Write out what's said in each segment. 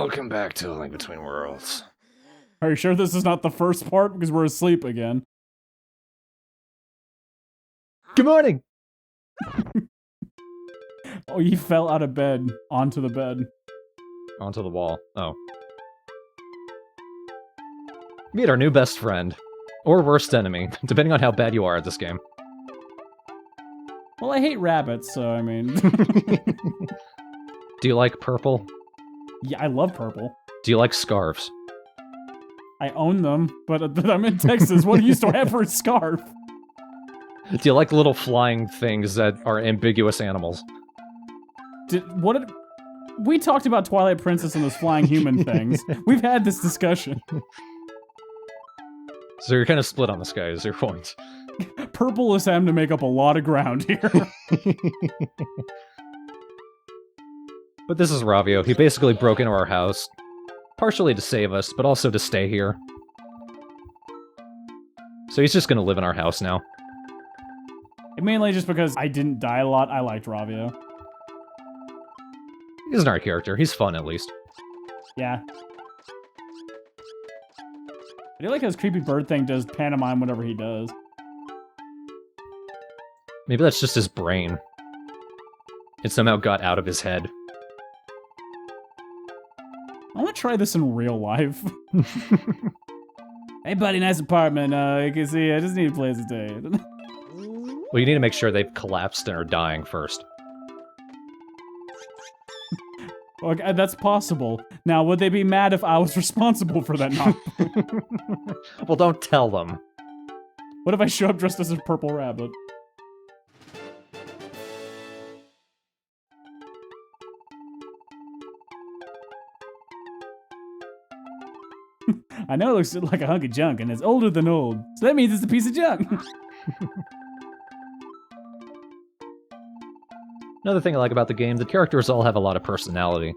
Welcome back to The Link Between Worlds. Are you sure this is not the first part? Because we're asleep again. Good morning! Oh, you fell out of bed onto the bed. Onto the wall. Oh. Meet our new best friend. Or worst enemy, depending on how bad you are at this game. Well, I hate rabbits, so I mean... Do you like purple? Yeah, I love purple. Do you like scarves? I own them, but I'm in Texas. What use do I have for a scarf? Do you like little flying things that are ambiguous animals? We talked about Twilight Princess and those flying human things. We've had this discussion. So you're kind of split on this guy, is your point. Purple is having to make up a lot of ground here. But this is Ravio. He basically broke into our house, partially to save us, but also to stay here. So he's just gonna live in our house now. Mainly just because I didn't die a lot, I liked Ravio. He's an art character. He's fun, at least. Yeah. I do like how his creepy bird thing does pantomime whatever he does. Maybe that's just his brain. It somehow got out of his head. I want to try this in real life. Hey buddy, nice apartment. You can see, I just need a place to stay. Well, you need to make sure they've collapsed and are dying first. Okay, that's possible. Now, would they be mad if I was responsible for that knock? Well, don't tell them. What if I show up dressed as a purple rabbit? I know it looks like a hunk of junk, and it's older than old. So that means it's a piece of junk. Another thing I like about the game, the characters all have a lot of personality.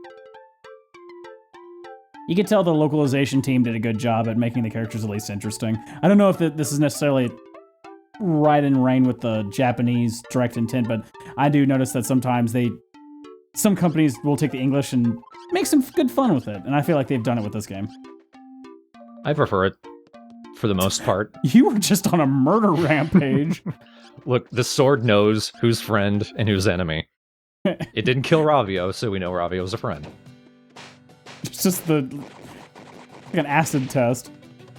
You can tell the localization team did a good job at making the characters at least interesting. I don't know if this is necessarily right in line with the Japanese direct intent, but I do notice that sometimes some companies will take the English and make some good fun with it, and I feel like they've done it with this game. I prefer it, for the most part. You were just on a murder rampage. Look, the sword knows who's friend and who's enemy. It didn't kill Ravio, so we know Ravio's a friend. It's just like an acid test.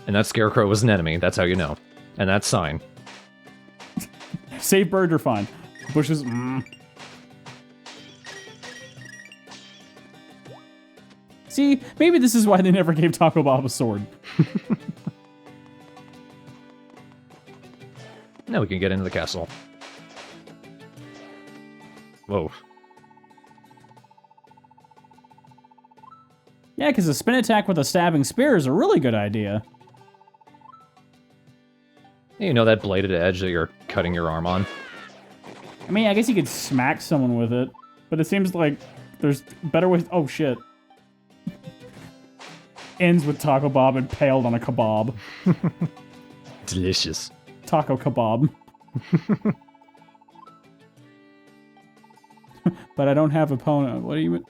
And that scarecrow was an enemy, that's how you know. And that's sign. Save bird, you're fine. Bushes, See, maybe this is why they never gave Taco Bob a sword. Now we can get into the castle. Whoa. Yeah, because a spin attack with a stabbing spear is a really good idea. You know that bladed edge that you're cutting your arm on? I mean, I guess you could smack someone with it, but it seems like there's better ways. Oh, shit. Ends with Taco Bob impaled on a kebab. Delicious. Taco kebab. But I don't have a Pono. What do you...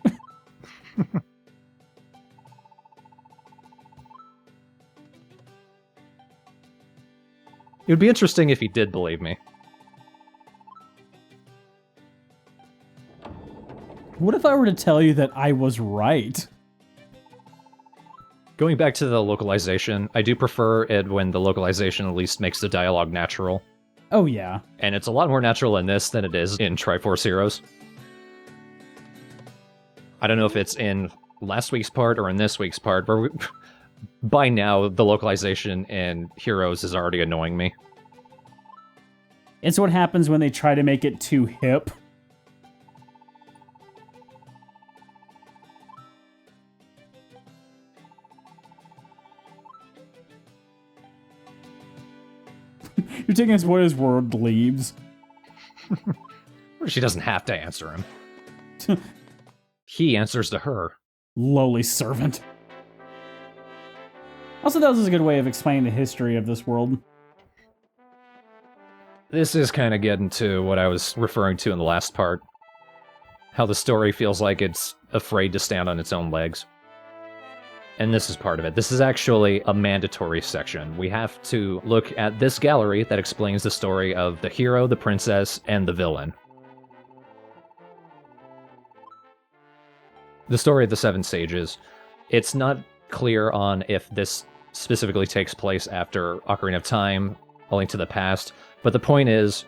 It would be interesting if he did believe me. What if I were to tell you that I was right? Going back to the localization, I do prefer it when the localization at least makes the dialogue natural. Oh, yeah. And it's a lot more natural in this than it is in Triforce Heroes. I don't know if it's in last week's part or in this week's part, but by now, the localization in Heroes is already annoying me. It's what happens when they try to make it too hip. You're taking us what his word leaves. She doesn't have to answer him. He answers to her. Lowly servant. Also, that was a good way of explaining the history of this world. This is kind of getting to what I was referring to in the last part. How the story feels like it's afraid to stand on its own legs. And this is part of it. This is actually a mandatory section. We have to look at this gallery that explains the story of the hero, the princess, and the villain. The story of the Seven Sages. It's not clear on if this specifically takes place after Ocarina of Time, A Link to the Past, but the point is,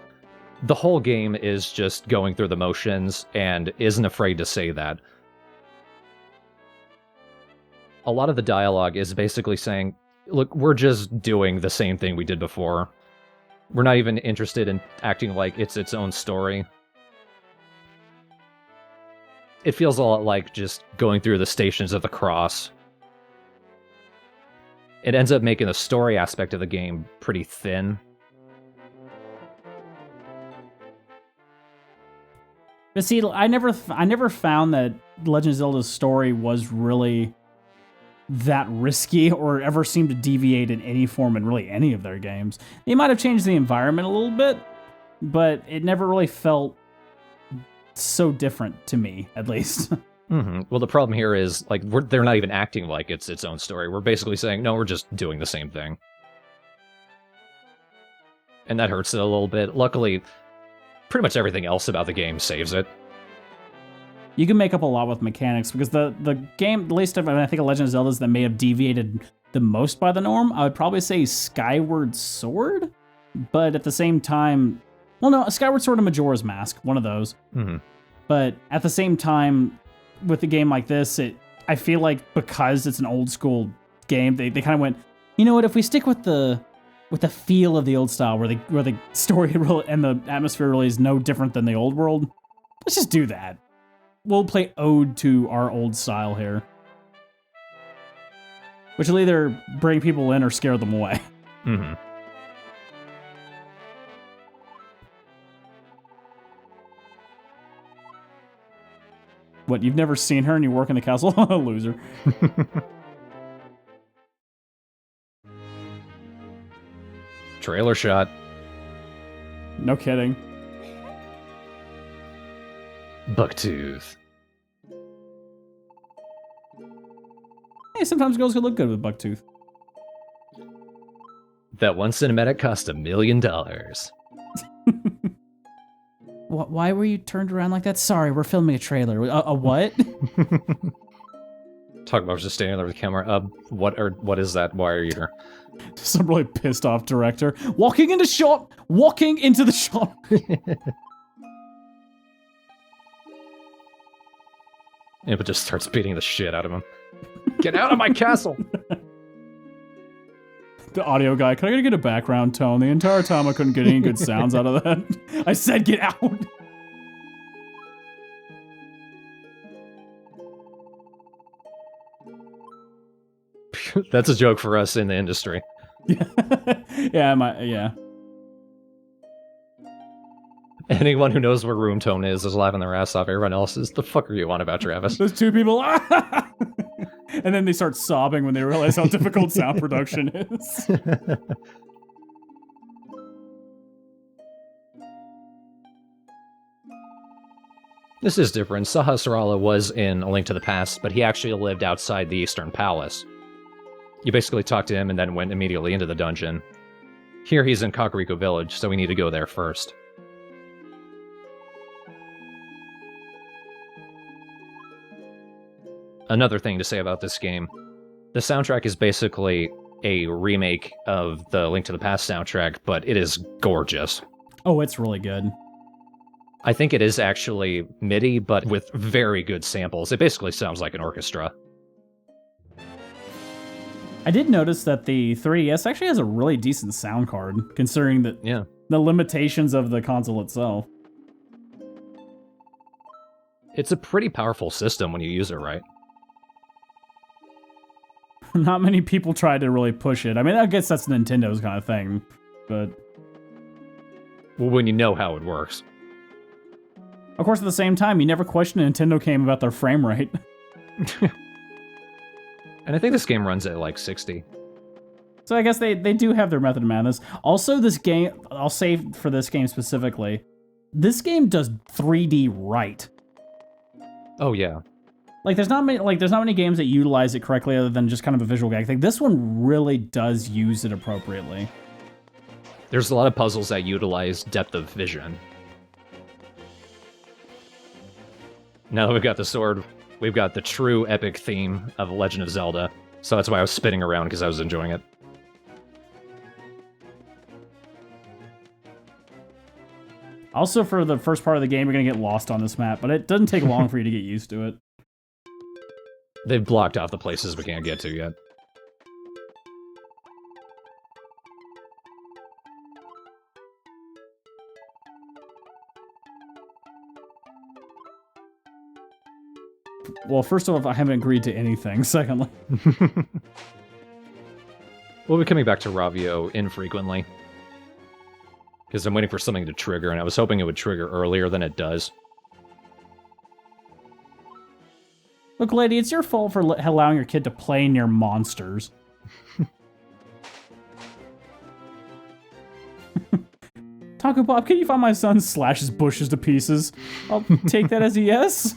the whole game is just going through the motions and isn't afraid to say that. A lot of the dialogue is basically saying, look, we're just doing the same thing we did before. We're not even interested in acting like it's its own story. It feels a lot like just going through the Stations of the Cross. It ends up making the story aspect of the game pretty thin. But see, I never found that Legend of Zelda's story was really that risky or ever seemed to deviate in any form in really any of their games. They might have changed the environment a little bit, but it never really felt so different to me, at least. Mm-hmm. Well, the problem here is, like, they're not even acting like it's its own story. We're basically saying, no, we're just doing the same thing. And that hurts it a little bit. Luckily, pretty much everything else about the game saves it. You can make up a lot with mechanics, because the game, at least I think of Legend of Zelda's that may have deviated the most by the norm, I would probably say Skyward Sword, but at the same time, well, no, Skyward Sword and Majora's Mask, one of those. Mm-hmm. But at the same time, with a game like this, I feel like because it's an old school game, they kind of went, you know what, if we stick with the feel of the old style, where the story and the atmosphere really is no different than the old world, let's just do that. We'll play ode to our old style here, which will either bring people in or scare them away. Mm-hmm. What, you've never seen her and you work in the castle? Loser. Trailer shot. No kidding. Bucktooth. Hey, sometimes girls could look good with Bucktooth. That one cinematic cost $1 million. Why were you turned around like that? Sorry, we're filming a trailer. A what? Talk about just standing there with the camera. What is that wire eater? Some really pissed off director. Walking into the shot. Yeah, but just starts beating the shit out of him. Get out of my castle! The audio guy, can I get a background tone? The entire time I couldn't get any good sounds out of that. I said get out! That's a joke for us in the industry. Yeah. Anyone who knows where room tone is laughing their ass off. Everyone else is, the fuck are you on about, Travis? Those two people, and then they start sobbing when they realize how difficult sound production is. This is different. Sahasrara was in A Link to the Past, but he actually lived outside the Eastern Palace. You basically talked to him and then went immediately into the dungeon. Here he's in Kakariko Village, so we need to go there first. Another thing to say about this game, the soundtrack is basically a remake of the Link to the Past soundtrack, but it is gorgeous. Oh, it's really good. I think it is actually MIDI, but with very good samples. It basically sounds like an orchestra. I did notice that the 3DS actually has a really decent sound card, considering that the limitations of the console itself. It's a pretty powerful system when you use it right. Not many people try to really push it. I mean, I guess that's Nintendo's kind of thing, but... Well, when you know how it works. Of course, at the same time, you never question a Nintendo game about their frame rate. And I think this game runs at like 60. So I guess they do have their method of madness. Also, this game, I'll say for this game specifically, this game does 3D right. Oh, yeah. Like, there's not many games that utilize it correctly other than just kind of a visual gag. Like, this one really does use it appropriately. There's a lot of puzzles that utilize depth of vision. Now that we've got the sword, we've got the true epic theme of Legend of Zelda. So that's why I was spinning around, because I was enjoying it. Also, for the first part of the game, you're going to get lost on this map, but it doesn't take long for you to get used to it. They've blocked off the places we can't get to yet. Well, first of all, I haven't agreed to anything. Secondly, We'll be coming back to Ravio infrequently. Because I'm waiting for something to trigger, and I was hoping it would trigger earlier than it does. look, lady, it's your fault for allowing your kid to play near monsters. Taco Bob, can you find my son slashes bushes to pieces? I'll take that as a yes.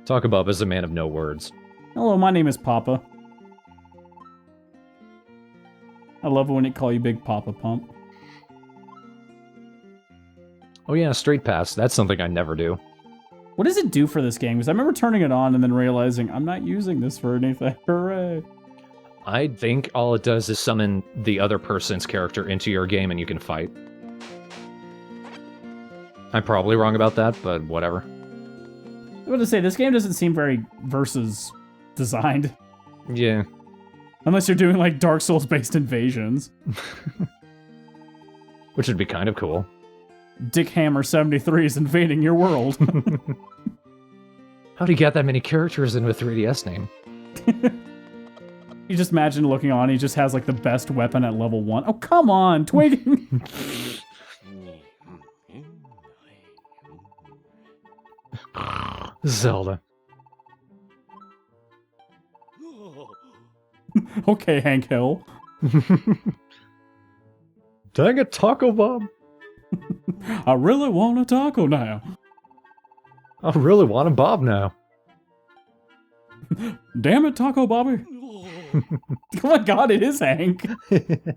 Taco Bob is a man of no words. Hello, my name is Papa. I love it when they call you Big Papa Pump. Oh yeah, Straight Pass. That's something I never do. What does it do for this game? Because I remember turning it on and then realizing I'm not using this for anything. Hooray. I think all it does is summon the other person's character into your game and you can fight. I'm probably wrong about that, but whatever. I was going to say, this game doesn't seem very versus designed. Yeah. Unless you're doing, like, Dark Souls-based invasions. Which would be kind of cool. Dick Hammer 73 is invading your world. How do you get that many characters into a 3DS name? You just imagine looking on, he just has, like, the best weapon at level 1. Oh, come on, Twig! Zelda. Okay, Hank Hill. Dang it, Taco Bob. I really want a taco now. I really want a Bob now. Damn it, Taco Bobby. Oh my god, it is Hank. The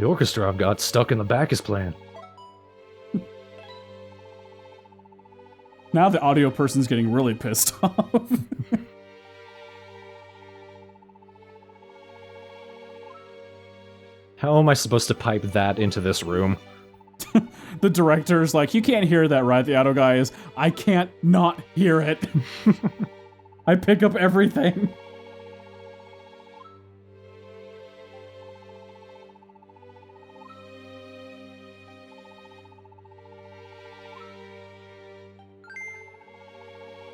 orchestra I've got stuck in the back is playing. Now the audio person's getting really pissed off. How am I supposed to pipe that into this room? The director's like, you can't hear that, right? The auto guy is, I can't not hear it. I pick up everything.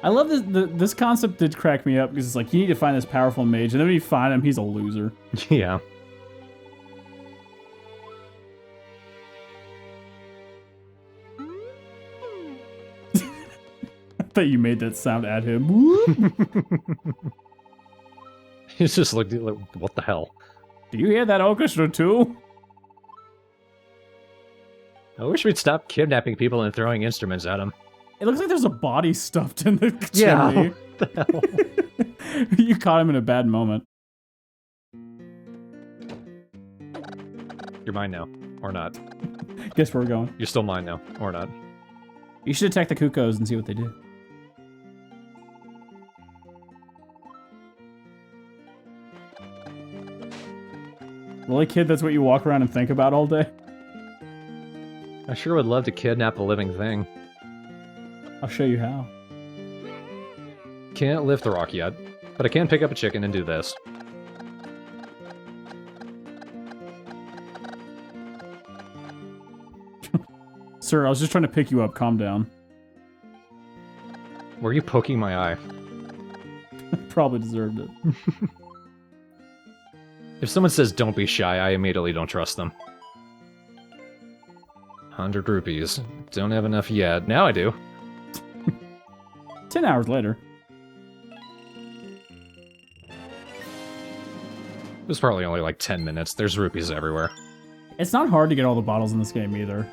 I love this. This concept did crack me up because it's like, you need to find this powerful mage, and then when you find him, he's a loser. Yeah. I bet you made that sound at him. He's just like, what the hell? Do you hear that orchestra too? I wish we'd stop kidnapping people and throwing instruments at them. It looks like there's a body stuffed in the Yeah, chimney. what the hell? You caught him in a bad moment. You're mine now, or not. Guess where we're going. You're still mine now, or not. You should attack the Cuckoos and see what they do. Really, kid? That's what you walk around and think about all day? I sure would love to kidnap a living thing. I'll show you how. Can't lift the rock yet, but I can pick up a chicken and do this. Sir, I was just trying to pick you up. Calm down. Were you poking my eye? Probably deserved it. If someone says don't be shy, I immediately don't trust them. 100 rupees. Don't have enough yet. Now I do. 10 hours later. It was probably only like 10 minutes. There's rupees everywhere. It's not hard to get all the bottles in this game either.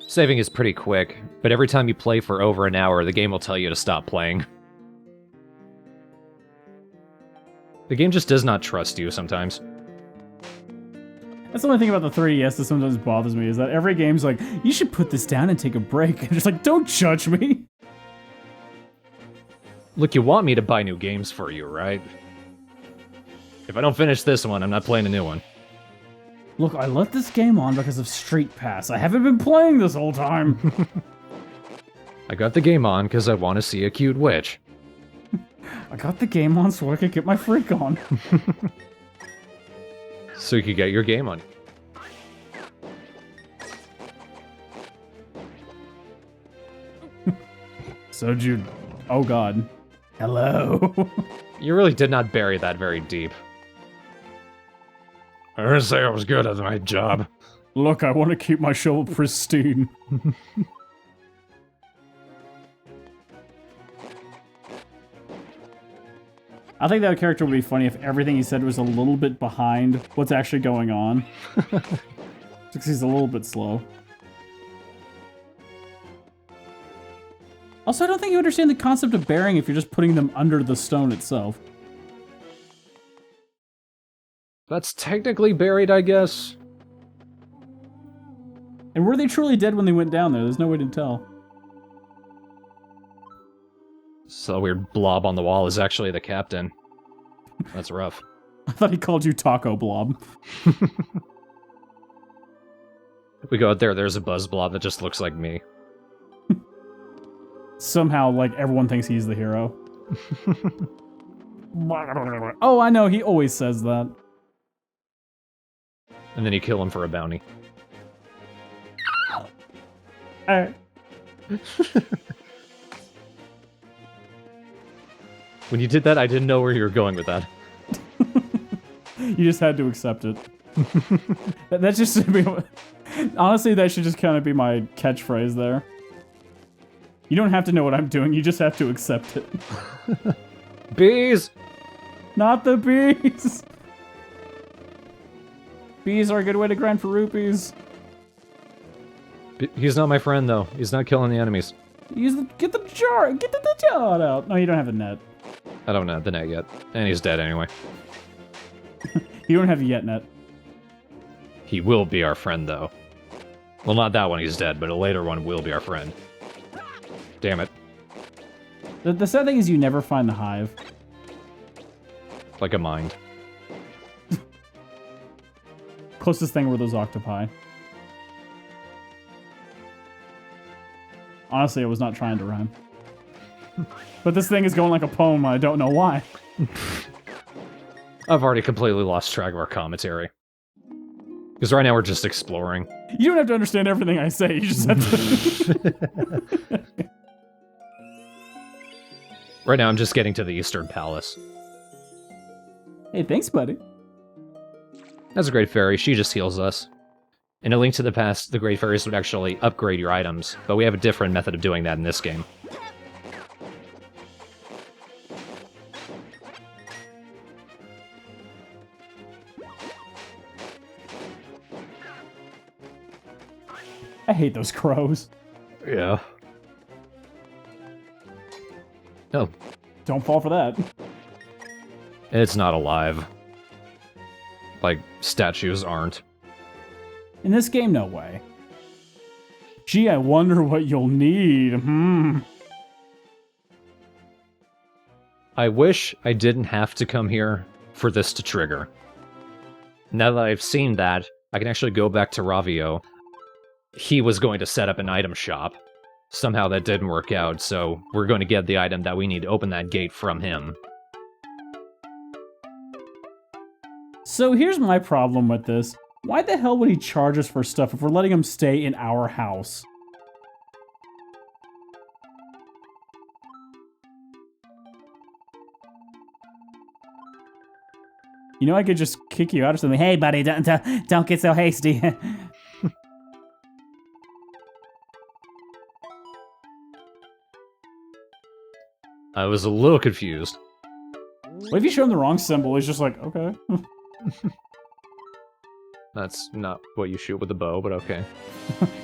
Saving is pretty quick, but every time you play for over an hour, the game will tell you to stop playing. The game just does not trust you sometimes. That's the only thing about the 3DS that sometimes bothers me, is that every game's like, you should put this down and take a break. And it's like, don't judge me. Look, you want me to buy new games for you, right? If I don't finish this one, I'm not playing a new one. Look, I let this game on because of Street Pass. I haven't been playing this whole time. I got the game on because I want to see a cute witch. I got the game on so I could get my freak on. So you could get your game on. So Jude, oh god. Hello. You really did not bury that very deep. I didn't say I was good at my job. Look, I want to keep my shovel pristine. I think that character would be funny if everything he said was a little bit behind what's actually going on. Because he's a little bit slow. Also, I don't think you understand the concept of burying if you're just putting them under the stone itself. That's technically buried, I guess. And were they truly dead when they went down there? There's no way to tell. So weird blob on the wall is actually the captain. That's rough. I thought he called you Taco Blob. If we go out there, there's a buzz blob that just looks like me. Somehow, like, everyone thinks he's the hero. Oh, I know, he always says that. And then you kill him for a bounty. When you did that, I didn't know where you were going with that. You just had to accept it. That just should be... Honestly, that should just kind of be my catchphrase there. You don't have to know what I'm doing, you just have to accept it. Bees! Not the bees! Bees are a good way to grind for rupees. He's not my friend, though. He's not killing the enemies. Get the jar! Get the jar out! No, you don't have a net. I don't have the net yet. And he's dead anyway. You don't have a yet net. He will be our friend, though. Well, not that one, he's dead, but a later one will be our friend. Damn it. The sad thing is you never find the hive. Like a mind. Closest thing were those octopi. Honestly, I was not trying to rhyme. But this thing is going like a poem, I don't know why. I've already completely lost track of our commentary. Because right now we're just exploring. You don't have to understand everything I say, you just have to... Right now I'm just getting to the Eastern Palace. Hey, thanks, buddy. That's a Great Fairy, she just heals us. In A Link to the Past, the Great Fairies would actually upgrade your items, but we have a different method of doing that in this game. I hate those crows. Yeah. No. Don't fall for that. It's not alive. Like, statues aren't. In this game, no way. Gee, I wonder what you'll need. I wish I didn't have to come here for this to trigger. Now that I've seen that, I can actually go back to Ravio. He was going to set up an item shop. Somehow that didn't work out, so we're going to get the item that we need to open that gate from him. So here's my problem with this. Why the hell would he charge us for stuff if we're letting him stay in our house? You know, I could just kick you out or something. Hey, buddy, don't get so hasty. I was a little confused. What if you show him the wrong symbol? He's just like, okay. That's not what you shoot with a bow, but okay.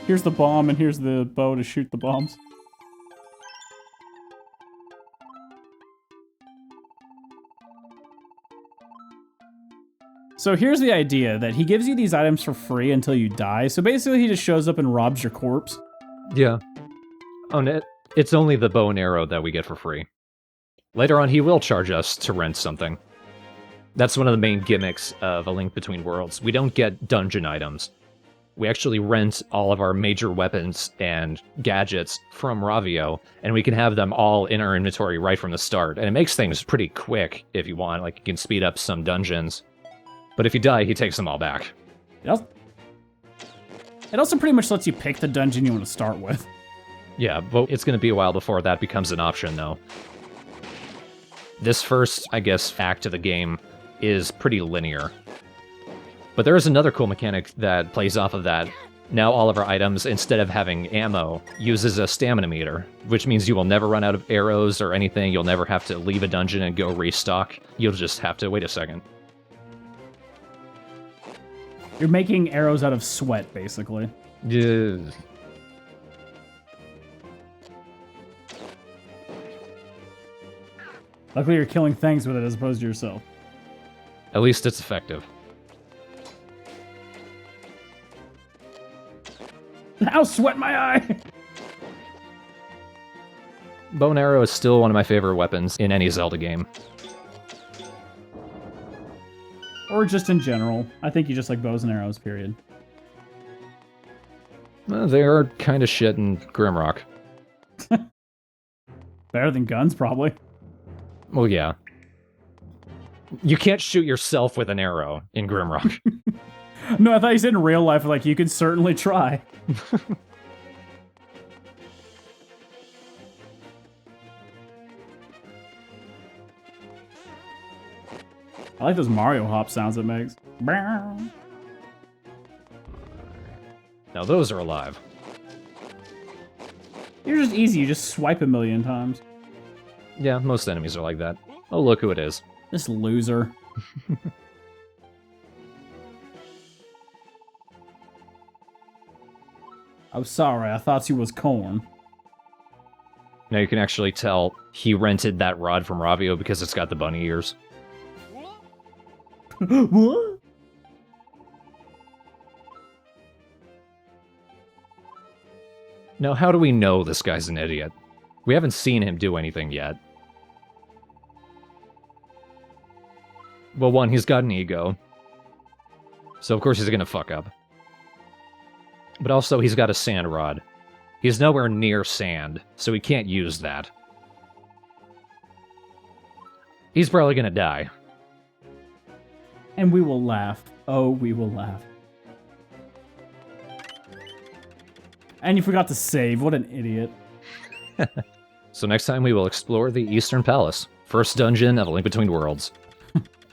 Here's the bomb, and here's the bow to shoot the bombs. So here's the idea, that he gives you these items for free until you die. So basically he just shows up and robs your corpse. Yeah. Oh, it's only the bow and arrow that we get for free. Later on, he will charge us to rent something. That's one of the main gimmicks of A Link Between Worlds. We don't get dungeon items. We actually rent all of our major weapons and gadgets from Ravio, and we can have them all in our inventory right from the start. And it makes things pretty quick if you want. Like, you can speed up some dungeons. But if you die, he takes them all back. It also pretty much lets you pick the dungeon you want to start with. Yeah, but it's going to be a while before that becomes an option, though. This first, I guess, act of the game is pretty linear. But there is another cool mechanic that plays off of that. Now all of our items, instead of having ammo, uses a stamina meter, which means you will never run out of arrows or anything. You'll never have to leave a dungeon and go restock. You'll just have to wait a second. You're making arrows out of sweat, basically. Yeah. Luckily, you're killing things with it as opposed to yourself. At least it's effective. Ow, sweat my eye! Bow and arrow is still one of my favorite weapons in any Zelda game. Or just in general. I think you just like bows and arrows, period. They are kind of shit in Grimrock. Better than guns, probably. Well, yeah. You can't shoot yourself with an arrow in Grimrock. No, I thought you said in real life, like, you could certainly try. I like those Mario hop sounds it makes. Now those are alive. You're just easy, you just swipe a million times. Yeah, most enemies are like that. Oh, look who it is. This loser. I'm sorry, I thought you was corn. Now you can actually tell he rented that rod from Ravio because it's got the bunny ears. What? Now, how do we know this guy's an idiot? We haven't seen him do anything yet. Well, one, he's got an ego. So of course he's gonna fuck up. But also, he's got a sand rod. He's nowhere near sand, so he can't use that. He's probably gonna die. And we will laugh. Oh, we will laugh. And you forgot to save. What an idiot. So next time we will explore the Eastern Palace. First dungeon of A Link Between Worlds.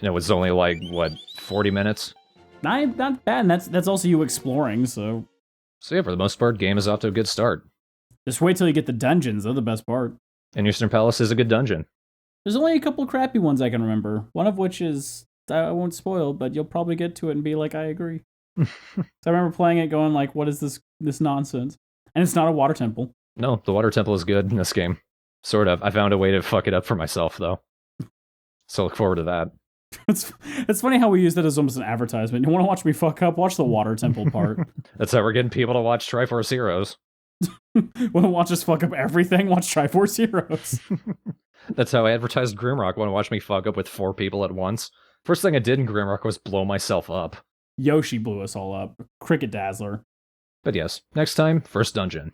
It was only like, what, 40 minutes? Not bad, and that's also you exploring, so... So yeah, for the most part, game is off to a good start. Just wait till you get the dungeons, they're the best part. And Eastern Palace is a good dungeon. There's only a couple crappy ones I can remember. One of which is, I won't spoil, but you'll probably get to it and be like, I agree. So I remember playing it going like, what is this nonsense? And it's not a water temple. No, the water temple is good in this game. Sort of. I found a way to fuck it up for myself, though. So look forward to that. It's funny how we use that as almost an advertisement. You want to watch me fuck up? Watch the water temple part. That's how we're getting people to watch Triforce Heroes. Want to watch us fuck up everything? Watch Triforce Heroes. That's how I advertised Grimrock. Want to watch me fuck up with 4 people at once? First thing I did in Grimrock was blow myself up. Yoshi blew us all up. Cricket Dazzler. But yes, next time, first dungeon.